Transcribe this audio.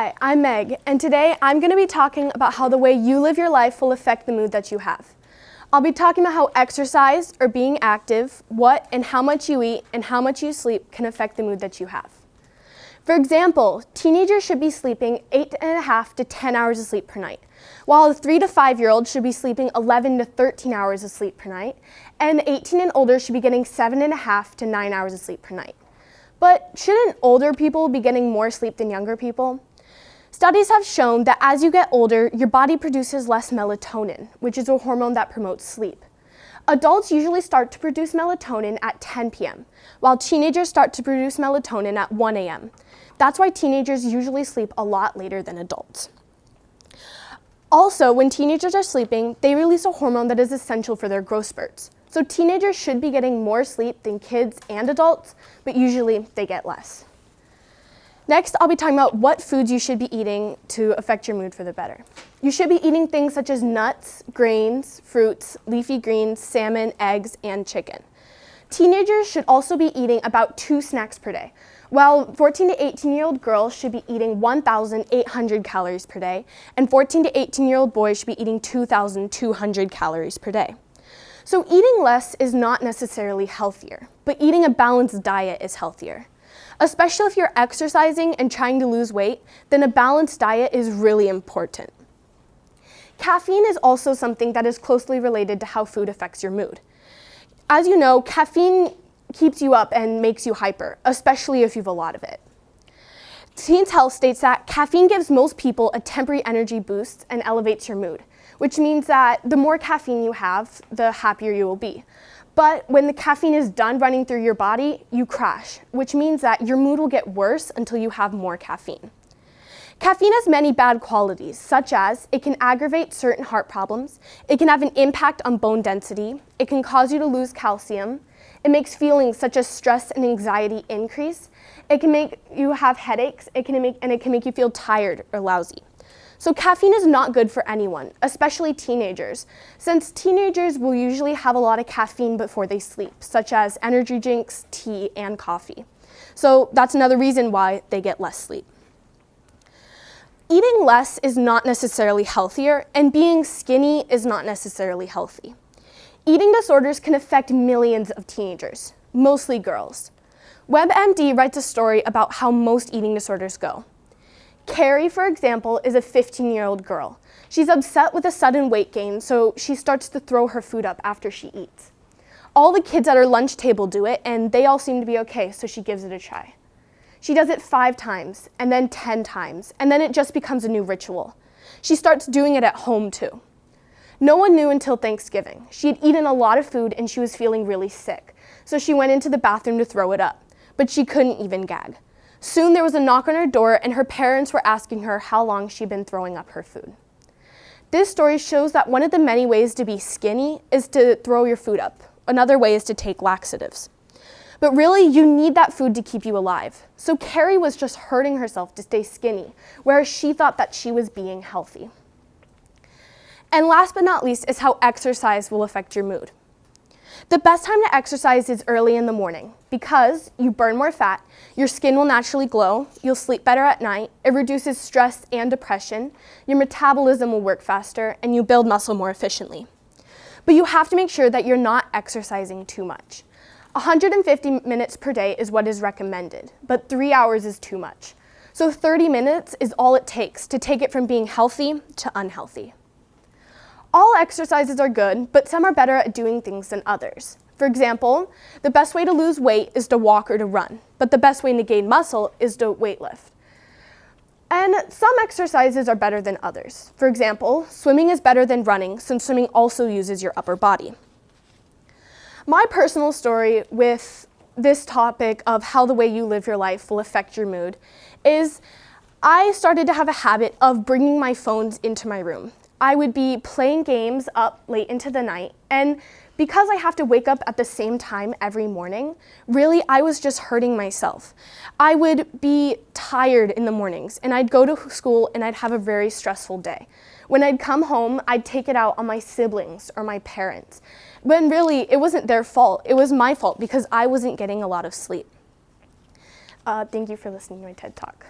Hi, I'm Meg, and today I'm going to be talking about how the way you live your life will affect the mood that you have. I'll be talking about how exercise or being active, what and how much you eat, and how much you sleep can affect the mood that you have. For example, teenagers should be sleeping 8.5 to 10 hours of sleep per night, while a 3 to 5-year-old should be sleeping 11 to 13 hours of sleep per night, and 18 and older should be getting 7.5 to 9 hours of sleep per night. But shouldn't older people be getting more sleep than younger people? Studies have shown that as you get older, your body produces less melatonin, which is a hormone that promotes sleep. Adults usually start to produce melatonin at 10 p.m., while teenagers start to produce melatonin at 1 a.m. That's why teenagers usually sleep a lot later than adults. Also, when teenagers are sleeping, they release a hormone that is essential for their growth spurts. So teenagers should be getting more sleep than kids and adults, but usually they get less. Next, I'll be talking about what foods you should be eating to affect your mood for the better. You should be eating things such as nuts, grains, fruits, leafy greens, salmon, eggs, and chicken. Teenagers should also be eating about 2 snacks per day, while 14 to 18-year-old girls should be eating 1,800 calories per day, and 14 to 18-year-old boys should be eating 2,200 calories per day. So eating less is not necessarily healthier, but eating a balanced diet is healthier. Especially if you're exercising and trying to lose weight, then a balanced diet is really important. Caffeine is also something that is closely related to how food affects your mood. As you know, caffeine keeps you up and makes you hyper, especially if you have a lot of it. Teens Health states that caffeine gives most people a temporary energy boost and elevates your mood, which means that the more caffeine you have, the happier you will be. But when the caffeine is done running through your body, you crash, which means that your mood will get worse until you have more caffeine. Caffeine has many bad qualities, such as it can aggravate certain heart problems, it can have an impact on bone density, it can cause you to lose calcium, it makes feelings such as stress and anxiety increase, it can make you have headaches, it can make you feel tired or lousy. So caffeine is not good for anyone, especially teenagers, since teenagers will usually have a lot of caffeine before they sleep, such as energy drinks, tea, and coffee. So that's another reason why they get less sleep. Eating less is not necessarily healthier, and being skinny is not necessarily healthy. Eating disorders can affect millions of teenagers, mostly girls. WebMD writes a story about how most eating disorders go. Carrie, for example, is a 15-year-old girl. She's upset with a sudden weight gain, so she starts to throw her food up after she eats. All the kids at her lunch table do it, and they all seem to be okay, so she gives it a try. She does it 5 times, and then 10 times, and then it just becomes a new ritual. She starts doing it at home, too. No one knew until Thanksgiving. She had eaten a lot of food, and she was feeling really sick, so she went into the bathroom to throw it up, but she couldn't even gag. Soon there was a knock on her door, and her parents were asking her how long she'd been throwing up her food. This story shows that one of the many ways to be skinny is to throw your food up. Another way is to take laxatives. But really, you need that food to keep you alive. So Carrie was just hurting herself to stay skinny, whereas she thought that she was being healthy. And last but not least is how exercise will affect your mood. The best time to exercise is early in the morning because you burn more fat, your skin will naturally glow, you'll sleep better at night, it reduces stress and depression, your metabolism will work faster, and you build muscle more efficiently. But you have to make sure that you're not exercising too much. 150 minutes per day is what is recommended, but 3 hours is too much. So 30 minutes is all it takes to take it from being healthy to unhealthy. All exercises are good, but some are better at doing things than others. For example, the best way to lose weight is to walk or to run, but the best way to gain muscle is to weightlift. And some exercises are better than others. For example, swimming is better than running, since swimming also uses your upper body. My personal story with this topic of how the way you live your life will affect your mood is I started to have a habit of bringing my phones into my room. I would be playing games up late into the night, and because I have to wake up at the same time every morning, really I was just hurting myself. I would be tired in the mornings, and I'd go to school and I'd have a very stressful day. When I'd come home, I'd take it out on my siblings or my parents. When really, it wasn't their fault, it was my fault because I wasn't getting a lot of sleep. Thank you for listening to my TED Talk.